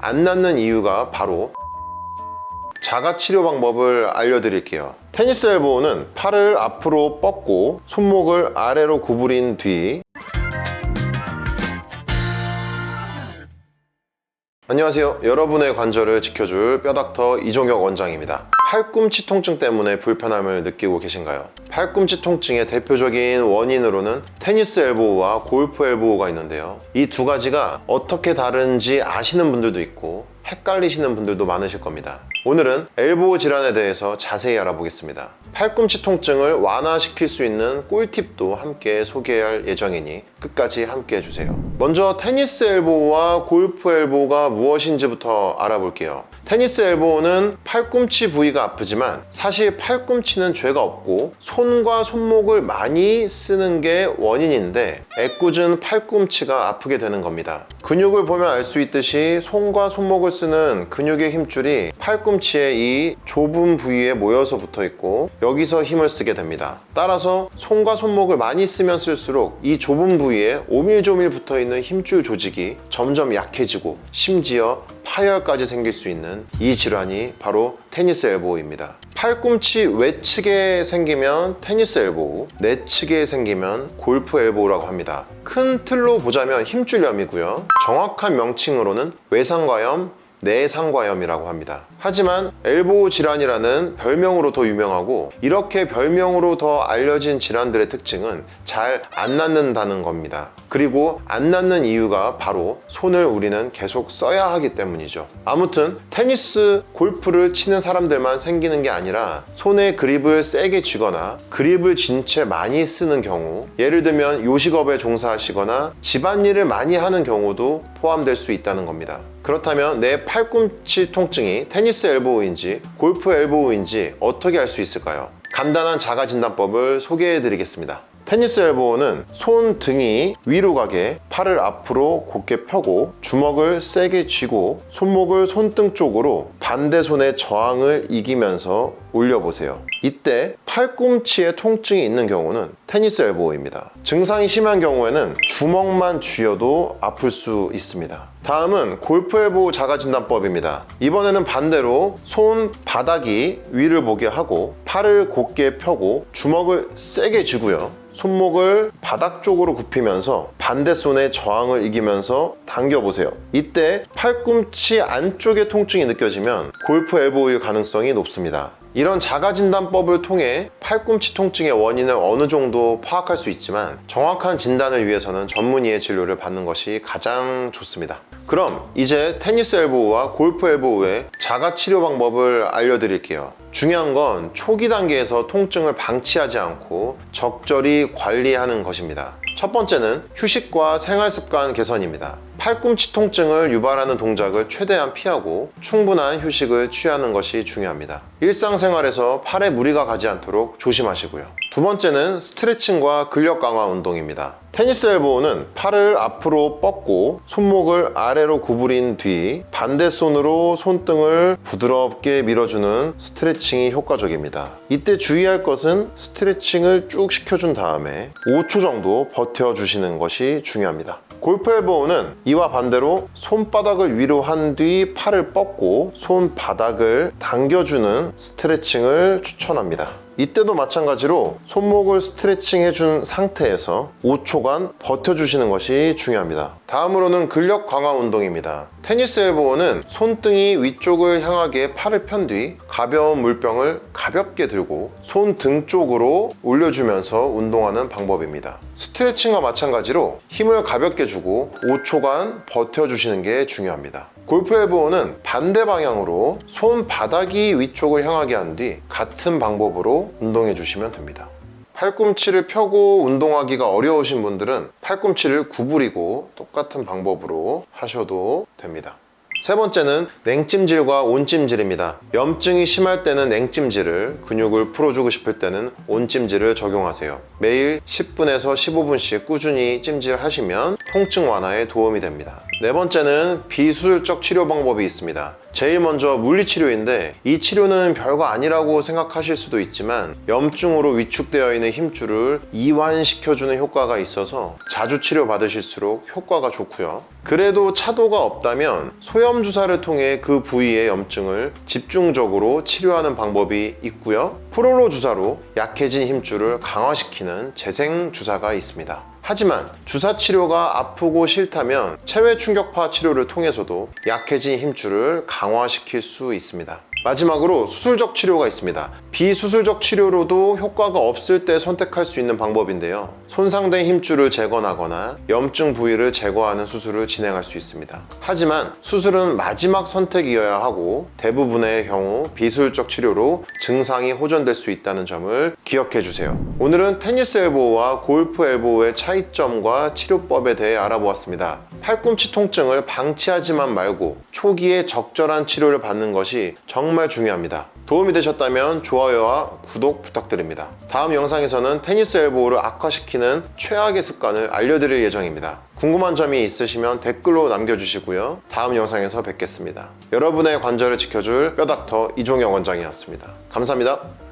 안 낫는 이유가 바로 자가 치료 방법을 알려드릴게요. 테니스 엘보우는 팔을 앞으로 뻗고 손목을 아래로 구부린 뒤 안녕하세요. 여러분의 관절을 지켜줄 뼈닥터 이종혁 원장입니다. 팔꿈치 통증 때문에 불편함을 느끼고 계신가요? 팔꿈치 통증의 대표적인 원인으로는 테니스 엘보우와 골프 엘보우가 있는데요. 이 두 가지가 어떻게 다른지 아시는 분들도 있고 헷갈리시는 분들도 많으실 겁니다. 오늘은 엘보우 질환에 대해서 자세히 알아보겠습니다. 팔꿈치 통증을 완화시킬 수 있는 꿀팁도 함께 소개할 예정이니 끝까지 함께 해주세요. 먼저 테니스 엘보우와 골프 엘보우가 무엇인지부터 알아볼게요. 테니스 엘보우는 팔꿈치 부위가 아프지만 사실 팔꿈치는 죄가 없고 손과 손목을 많이 쓰는 게 원인인데 애꿎은 팔꿈치가 아프게 되는 겁니다. 근육을 보면 알 수 있듯이 손과 손목을 쓰는 근육의 힘줄이 팔꿈치의 이 좁은 부위에 모여서 붙어 있고 여기서 힘을 쓰게 됩니다. 따라서 손과 손목을 많이 쓰면 쓸수록 이 좁은 부위에 오밀조밀 붙어 있는 힘줄 조직이 점점 약해지고 심지어 파열까지 생길 수 있는 이 질환이 바로 테니스 엘보우입니다. 팔꿈치 외측에 생기면 테니스 엘보우, 내측에 생기면 골프 엘보우라고 합니다. 큰 틀로 보자면 힘줄염이고요. 정확한 명칭으로는 외상과염, 내상과염이라고 합니다. 하지만 엘보우 질환이라는 별명으로 더 유명하고 이렇게 별명으로 더 알려진 질환들의 특징은 잘 안 낫는다는 겁니다. 그리고 안 낫는 이유가 바로 손을 우리는 계속 써야 하기 때문이죠. 아무튼 테니스, 골프를 치는 사람들만 생기는 게 아니라 손에 그립을 세게 쥐거나 그립을 진 채 많이 쓰는 경우, 예를 들면 요식업에 종사하시거나 집안일을 많이 하는 경우도 포함될 수 있다는 겁니다. 그렇다면 내 팔꿈치 통증이 테니스 엘보우인지 골프 엘보우인지 어떻게 알 수 있을까요? 간단한 자가 진단법을 소개해 드리겠습니다. 테니스 엘보우는 손등이 위로 가게 팔을 앞으로 곧게 펴고 주먹을 세게 쥐고 손목을 손등 쪽으로 반대 손의 저항을 이기면서 올려보세요. 이때 팔꿈치에 통증이 있는 경우는 테니스 엘보우입니다. 증상이 심한 경우에는 주먹만 쥐어도 아플 수 있습니다. 다음은 골프 엘보우 자가 진단법입니다. 이번에는 반대로 손 바닥이 위를 보게 하고 팔을 곧게 펴고 주먹을 세게 쥐고요. 손목을 바닥 쪽으로 굽히면서 반대 손의 저항을 이기면서 당겨보세요. 이때 팔꿈치 안쪽에 통증이 느껴지면 골프 엘보우일 가능성이 높습니다. 이런 자가진단법을 통해 팔꿈치 통증의 원인을 어느 정도 파악할 수 있지만 정확한 진단을 위해서는 전문의의 진료를 받는 것이 가장 좋습니다. 그럼 이제 테니스 엘보우와 골프 엘보우의 자가치료 방법을 알려드릴게요. 중요한 건 초기 단계에서 통증을 방치하지 않고 적절히 관리하는 것입니다. 첫 번째는 휴식과 생활습관 개선입니다. 팔꿈치 통증을 유발하는 동작을 최대한 피하고 충분한 휴식을 취하는 것이 중요합니다. 일상생활에서 팔에 무리가 가지 않도록 조심하시고요. 두 번째는 스트레칭과 근력 강화 운동입니다. 테니스 엘보우는 팔을 앞으로 뻗고 손목을 아래로 구부린 뒤 반대 손으로 손등을 부드럽게 밀어주는 스트레칭이 효과적입니다. 이때 주의할 것은 스트레칭을 쭉 시켜준 다음에 5초 정도 버텨주시는 것이 중요합니다. 골프 엘보우는 이와 반대로 손바닥을 위로 한 뒤 팔을 뻗고 손바닥을 당겨주는 스트레칭을 추천합니다. 이때도 마찬가지로 손목을 스트레칭 해준 상태에서 5초간 버텨주시는 것이 중요합니다. 다음으로는 근력 강화 운동입니다. 테니스 엘보우는 손등이 위쪽을 향하게 팔을 편 뒤 가벼운 물병을 가볍게 들고 손등 쪽으로 올려주면서 운동하는 방법입니다. 스트레칭과 마찬가지로 힘을 가볍게 주고 5초간 버텨주시는 게 중요합니다. 골프 엘보우는 반대 방향으로 손바닥이 위쪽을 향하게 한 뒤 같은 방법으로 운동해 주시면 됩니다. 팔꿈치를 펴고 운동하기가 어려우신 분들은 팔꿈치를 구부리고 똑같은 방법으로 하셔도 됩니다. 세 번째는 냉찜질과 온찜질입니다. 염증이 심할 때는 냉찜질을, 근육을 풀어주고 싶을 때는 온찜질을 적용하세요. 매일 10분에서 15분씩 꾸준히 찜질하시면 통증 완화에 도움이 됩니다. 네 번째는 비수술적 치료 방법이 있습니다. 제일 먼저 물리치료인데 이 치료는 별거 아니라고 생각하실 수도 있지만 염증으로 위축되어 있는 힘줄을 이완시켜주는 효과가 있어서 자주 치료받으실수록 효과가 좋고요. 그래도 차도가 없다면 소염 주사를 통해 그 부위의 염증을 집중적으로 치료하는 방법이 있고요. 프롤로 주사로 약해진 힘줄을 강화시키는 재생 주사가 있습니다. 하지만 주사 치료가 아프고 싫다면 체외 충격파 치료를 통해서도 약해진 힘줄을 강화시킬 수 있습니다. 마지막으로 수술적 치료가 있습니다. 비수술적 치료로도 효과가 없을 때 선택할 수 있는 방법인데요. 손상된 힘줄을 재건하거나 염증 부위를 제거하는 수술을 진행할 수 있습니다. 하지만 수술은 마지막 선택이어야 하고 대부분의 경우 비수술적 치료로 증상이 호전될 수 있다는 점을 기억해 주세요. 오늘은 테니스 엘보우와 골프 엘보우의 차이점과 치료법에 대해 알아보았습니다. 팔꿈치 통증을 방치하지만 말고 초기에 적절한 치료를 받는 것이 정말 중요합니다. 도움이 되셨다면 좋아요와 구독 부탁드립니다. 다음 영상에서는 테니스 엘보우를 악화시키는 최악의 습관을 알려드릴 예정입니다. 궁금한 점이 있으시면 댓글로 남겨주시고요. 다음 영상에서 뵙겠습니다. 여러분의 관절을 지켜줄 뼈닥터 이종혁 원장이었습니다. 감사합니다.